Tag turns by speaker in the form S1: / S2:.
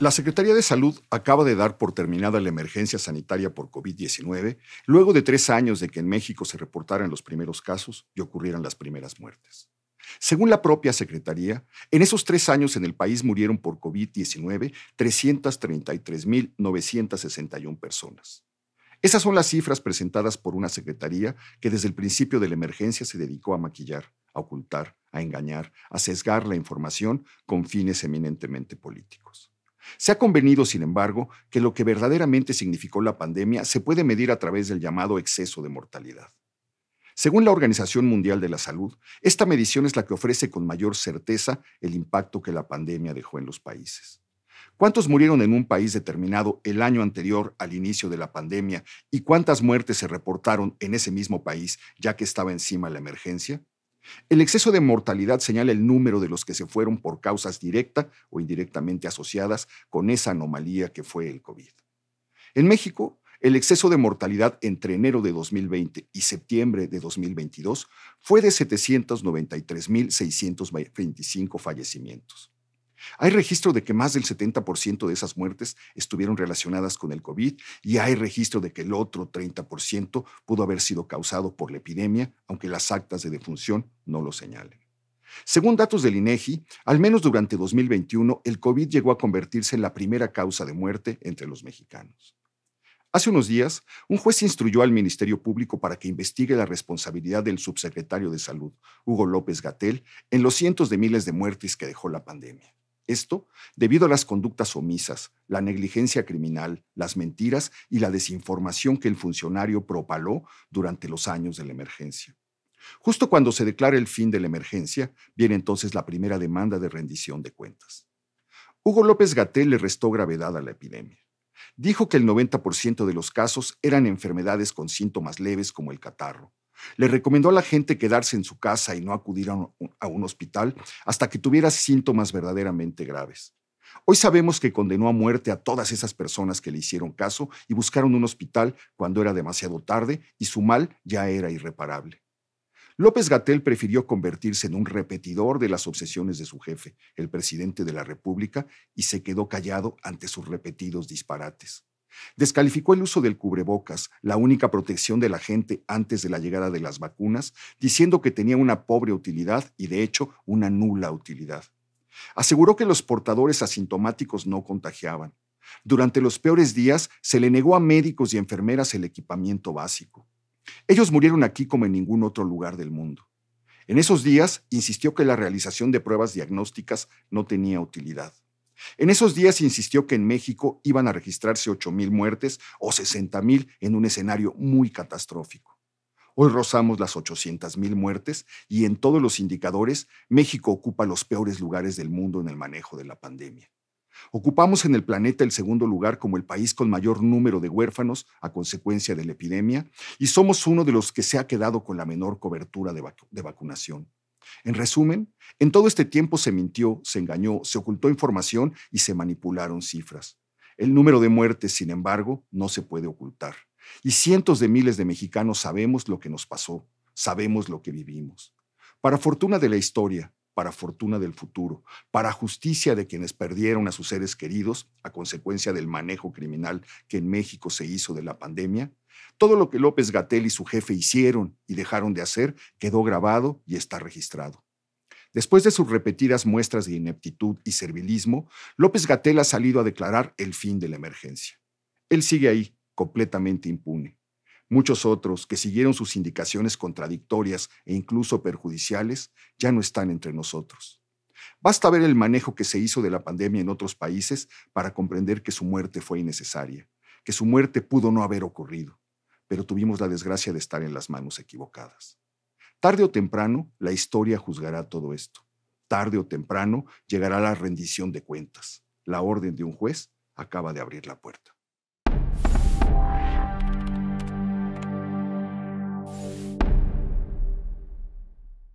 S1: La Secretaría de Salud acaba de dar por terminada la emergencia sanitaria por COVID-19, luego de 3 años de que en México se reportaran los primeros casos y ocurrieran las primeras muertes. Según la propia Secretaría, en esos 3 años en el país murieron por COVID-19 333,961 personas. Esas son las cifras presentadas por una secretaría que desde el principio de la emergencia se dedicó a maquillar, a ocultar, a engañar, a sesgar la información con fines eminentemente políticos. Se ha convenido, sin embargo, que lo que verdaderamente significó la pandemia se puede medir a través del llamado exceso de mortalidad. Según la Organización Mundial de la Salud, esta medición es la que ofrece con mayor certeza el impacto que la pandemia dejó en los países. ¿Cuántos murieron en un país determinado el año anterior al inicio de la pandemia y cuántas muertes se reportaron en ese mismo país ya que estaba encima la emergencia? El exceso de mortalidad señala el número de los que se fueron por causas directa o indirectamente asociadas con esa anomalía que fue el COVID. En México, el exceso de mortalidad entre enero de 2020 y septiembre de 2022 fue de 793,625 fallecimientos. Hay registro de que más del 70% de esas muertes estuvieron relacionadas con el COVID y hay registro de que el otro 30% pudo haber sido causado por la epidemia, aunque las actas de defunción no lo señalen. Según datos del INEGI, al menos durante 2021, el COVID llegó a convertirse en la primera causa de muerte entre los mexicanos. Hace unos días, un juez instruyó al Ministerio Público para que investigue la responsabilidad del subsecretario de Salud, Hugo López-Gatell, en los cientos de miles de muertes que dejó la pandemia. Esto debido a las conductas omisas, la negligencia criminal, las mentiras y la desinformación que el funcionario propaló durante los años de la emergencia. Justo cuando se declara el fin de la emergencia, viene entonces la primera demanda de rendición de cuentas. Hugo López-Gatell le restó gravedad a la epidemia. Dijo que el 90% de los casos eran enfermedades con síntomas leves como el catarro. Le recomendó a la gente quedarse en su casa y no acudir a un hospital hasta que tuviera síntomas verdaderamente graves. Hoy sabemos que condenó a muerte a todas esas personas que le hicieron caso y buscaron un hospital cuando era demasiado tarde y su mal ya era irreparable. López-Gatell prefirió convertirse en un repetidor de las obsesiones de su jefe, el presidente de la República, y se quedó callado ante sus repetidos disparates. Descalificó el uso del cubrebocas, la única protección de la gente antes de la llegada de las vacunas, diciendo que tenía una pobre utilidad y, de hecho, una nula utilidad. Aseguró que los portadores asintomáticos no contagiaban. Durante los peores días, se le negó a médicos y enfermeras el equipamiento básico. Ellos murieron aquí como en ningún otro lugar del mundo. En esos días, insistió que la realización de pruebas diagnósticas no tenía utilidad. En esos días insistió que en México iban a registrarse 8,000 muertes o 60,000 en un escenario muy catastrófico. Hoy rozamos las 800,000 muertes y en todos los indicadores, México ocupa los peores lugares del mundo en el manejo de la pandemia. Ocupamos en el planeta el segundo lugar como el país con mayor número de huérfanos a consecuencia de la epidemia y somos uno de los que se ha quedado con la menor cobertura de vacunación. En resumen, en todo este tiempo se mintió, se engañó, se ocultó información y se manipularon cifras. El número de muertes, sin embargo, no se puede ocultar. Y cientos de miles de mexicanos sabemos lo que nos pasó, sabemos lo que vivimos. Para fortuna de la historia, para fortuna del futuro, para justicia de quienes perdieron a sus seres queridos a consecuencia del manejo criminal que en México se hizo de la pandemia, todo lo que López-Gatell y su jefe hicieron y dejaron de hacer quedó grabado y está registrado. Después de sus repetidas muestras de ineptitud y servilismo, López-Gatell ha salido a declarar el fin de la emergencia. Él sigue ahí, completamente impune. Muchos otros que siguieron sus indicaciones contradictorias e incluso perjudiciales ya no están entre nosotros. Basta ver el manejo que se hizo de la pandemia en otros países para comprender que su muerte fue innecesaria, que su muerte pudo no haber ocurrido, pero tuvimos la desgracia de estar en las manos equivocadas. Tarde o temprano, la historia juzgará todo esto. Tarde o temprano llegará la rendición de cuentas. La orden de un juez acaba de abrir la puerta.